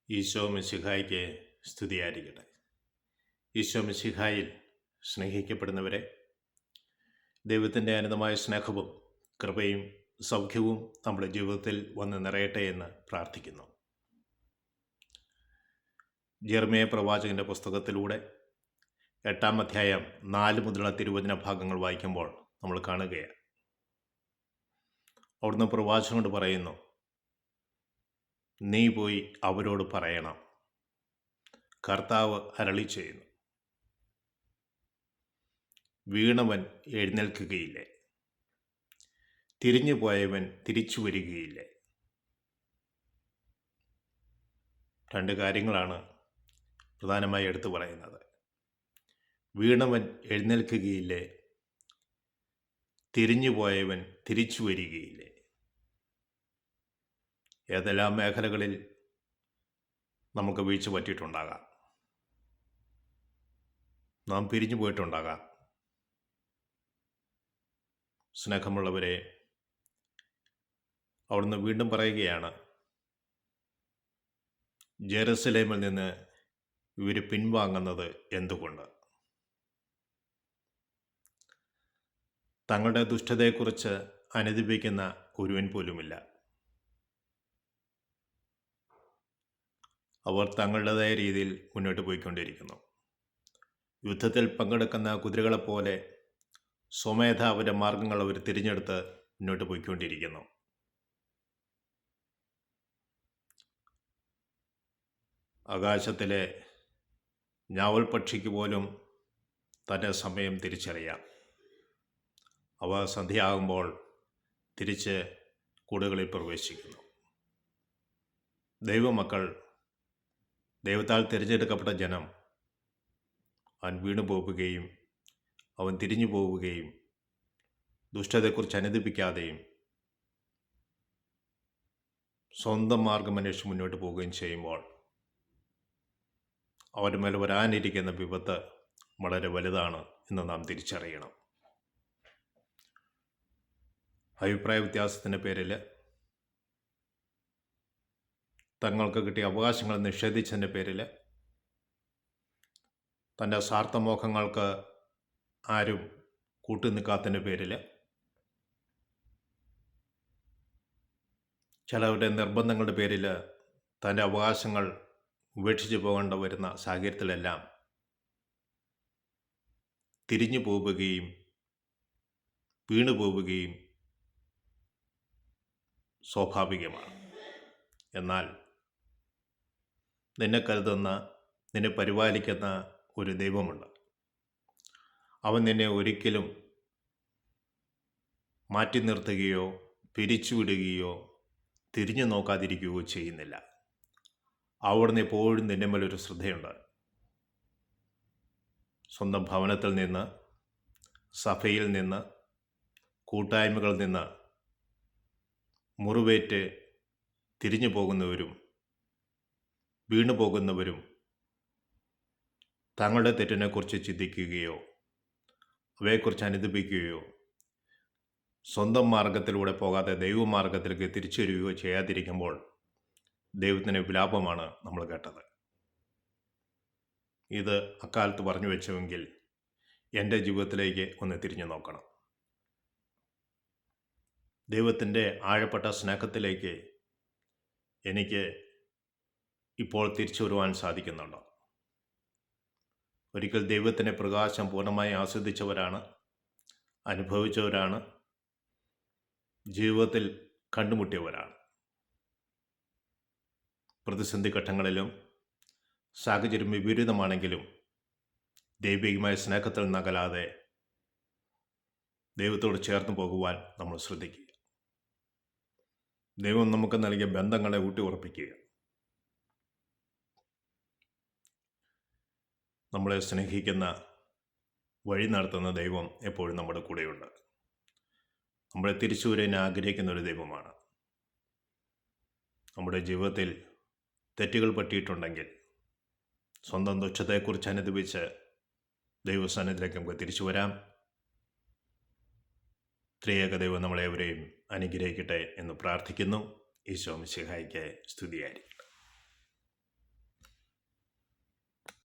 ഈശോ മിശിഹായ്ക്ക് സ്തുതിയായിരിക്കട്ടെ. ഈശോ മിശിഹായിൽ സ്നേഹിക്കപ്പെടുന്നവരെ, ദൈവത്തിൻ്റെ അനന്തമായ സ്നേഹവും കൃപയും സൗഖ്യവും നമ്മുടെ ജീവിതത്തിൽ വന്ന് നിറയട്ടെ എന്ന് പ്രാർത്ഥിക്കുന്നു. ജെറമ്യാ പ്രവാചകൻ്റെ പുസ്തകത്തിലൂടെ 8-ാം അധ്യായം 4 മുതലുള്ള തിരുവചന ഭാഗങ്ങൾ വായിക്കുമ്പോൾ നമ്മൾ കാണുകയാണ്. അവിടുന്ന് പ്രവാചകനോട് പറയുന്നു, നീ പോയി അവരോട് പറയണം, കർത്താവ് അരുളി ചെയ്യുന്നു, വീണവൻ എഴുന്നേൽക്കുകയില്ലേ, തിരിഞ്ഞു പോയവൻ തിരിച്ചു വരികയില്ലേ. 2 കാര്യങ്ങളാണ് പ്രധാനമായി എടുത്തു പറയുന്നത്. വീണവൻ എഴുന്നേൽക്കുകയില്ലേ, തിരിഞ്ഞു പോയവൻ തിരിച്ചു വരികയില്ലേ. ഏതെല്ലാം മേഖലകളിൽ നമുക്ക് വീഴ്ച പറ്റിയിട്ടുണ്ടാകാം, നാം പിരിഞ്ഞു പോയിട്ടുണ്ടാകാം. സ്നേഹമുള്ളവരെ, അവിടുന്ന് വീണ്ടും പറയുകയാണ്, ജെറുസലേമിൽ നിന്ന് ഇവർ പിൻവാങ്ങുന്നത് എന്തുകൊണ്ട്? തങ്ങളുടെ ദുഷ്ടതയെക്കുറിച്ച് അനുദപിക്കുന്ന ഒരുവൻ പോലുമില്ല. അവർ തങ്ങളുടേതായ രീതിയിൽ മുന്നോട്ട് പോയിക്കൊണ്ടിരിക്കുന്നു. യുദ്ധത്തിൽ പങ്കെടുക്കുന്ന കുതിരകളെപ്പോലെ സ്വമേധ അവരുടെ മാർഗങ്ങൾ അവർ തിരഞ്ഞെടുത്ത് മുന്നോട്ട് പോയിക്കൊണ്ടിരിക്കുന്നു. ആകാശത്തിലെ ഞാവൽ പക്ഷിക്ക് പോലും തൻ്റെ സമയം തിരിച്ചറിയാം. അവ സന്ധ്യയാകുമ്പോൾ തിരിച്ച് കൂടുകളിൽ പ്രവേശിക്കുന്നു. ദൈവമക്കൾ, ദൈവത്താൽ തിരഞ്ഞെടുക്കപ്പെട്ട ജനം, അവൻ വീണു പോവുകയും അവൻ തിരിഞ്ഞു പോവുകയും ദുഷ്ടതയെക്കുറിച്ച് അനുദപിക്കാതെയും സ്വന്തം മാർഗം അന്വേഷിച്ച് മുന്നോട്ട് പോവുകയും ചെയ്യുമ്പോൾ അവരുടെ മേൽ വരാനിരിക്കുന്ന വിപത്ത് വളരെ വലുതാണ് എന്ന് നാം തിരിച്ചറിയണം. അഭിപ്രായ വ്യത്യാസത്തിൻ്റെ പേരിൽ തങ്ങൾക്ക് കിട്ടിയ അവകാശങ്ങൾ നിഷേധിച്ചതിൻ്റെ പേരിൽ തൻ്റെ സ്വാർത്ഥമോഹങ്ങൾക്ക് ആരും കൂട്ടുനിൽക്കാത്തതിൻ്റെ പേരിൽ ചിലവരുടെ നിർബന്ധങ്ങളുടെ പേരിൽ തൻ്റെ അവകാശങ്ങൾ ഉപേക്ഷിച്ച് പോകേണ്ട വരുന്ന സാഹചര്യത്തിലെല്ലാം തിരിഞ്ഞു പോവുകയും വീണു പോവുകയും സ്വാഭാവികമാണ്. എന്നാൽ നിന്നെ കരുതുന്ന, നിന്നെ പരിപാലിക്കുന്ന ഒരു ദൈവമുണ്ട്. അവൻ നിന്നെ ഒരിക്കലും മാറ്റി നിർത്തുകയോ പിരിച്ചുവിടുകയോ തിരിഞ്ഞു നോക്കാതിരിക്കുകയോ ചെയ്യുന്നില്ല. അവിടുന്ന് എപ്പോഴും നിന്റെ മേലൊരു ശ്രദ്ധയുണ്ട്. സ്വന്തം ഭവനത്തിൽ നിന്ന്, സഭയിൽ നിന്ന്, കൂട്ടായ്മകളിൽ നിന്ന് മുറിവേറ്റ് തിരിഞ്ഞു പോകുന്നവരും വീണു പോകുന്നവരും തങ്ങളുടെ തെറ്റിനെക്കുറിച്ച് ചിന്തിക്കുകയോ അവയെക്കുറിച്ച് അനുദപിക്കുകയോ സ്വന്തം മാർഗത്തിലൂടെ പോകാതെ ദൈവമാർഗത്തിലേക്ക് തിരിച്ചു വരികയോ ചെയ്യാതിരിക്കുമ്പോൾ ദൈവത്തിൻ്റെ വിലാപമാണ് നമ്മൾ കേട്ടത്. ഇത് അക്കാലത്ത് പറഞ്ഞു വെച്ചുവെങ്കിൽ എൻ്റെ ജീവിതത്തിലേക്ക് ഒന്ന് തിരിഞ്ഞു നോക്കണം. ദൈവത്തിൻ്റെ ആഴപ്പെട്ട സ്നേഹത്തിലേക്ക് എനിക്ക് ഇപ്പോൾ തിരിച്ചു വരുവാൻ സാധിക്കുന്നുണ്ടോ? ഒരിക്കൽ ദൈവത്തിൻ്റെ പ്രകാശം പൂർണ്ണമായി ആസ്വദിച്ചവരാണ്, അനുഭവിച്ചവരാണ്, ജീവിതത്തിൽ കണ്ടുമുട്ടിയവരാണ്. പ്രതിസന്ധി ഘട്ടങ്ങളിലും സാഹചര്യം വിപരീതമാണെങ്കിലും ദൈവികമായ സ്നേഹത്തിൽ നകലാതെ ദൈവത്തോട് ചേർന്ന് പോകുവാൻ നമ്മൾ ശ്രദ്ധിക്കുക. ദൈവം നമുക്ക് നൽകിയ ബന്ധങ്ങളെ ഊട്ടി ഉറപ്പിക്കുക. നമ്മളെ സ്നേഹിക്കുന്ന, വഴി നടത്തുന്ന ദൈവം എപ്പോഴും നമ്മുടെ കൂടെയുണ്ട്. നമ്മളെ തിരിച്ചു വരാൻ ആഗ്രഹിക്കുന്ന ഒരു ദൈവമാണ്. നമ്മുടെ ജീവിതത്തിൽ തെറ്റുകൾ പറ്റിയിട്ടുണ്ടെങ്കിൽ സ്വന്തം ദുഷ്ടതയെക്കുറിച്ച് അനുദപിച്ച് ദൈവസന്നിധിയിലേക്ക് നമുക്ക് തിരിച്ചു വരാം. ത്രിയേക ദൈവം നമ്മളെവരെയും അനുഗ്രഹിക്കട്ടെ എന്ന് പ്രാർത്ഥിക്കുന്നു. ഈശോ മിശിഹായ്ക്ക് സ്തുതിയായിരിക്കട്ടെ.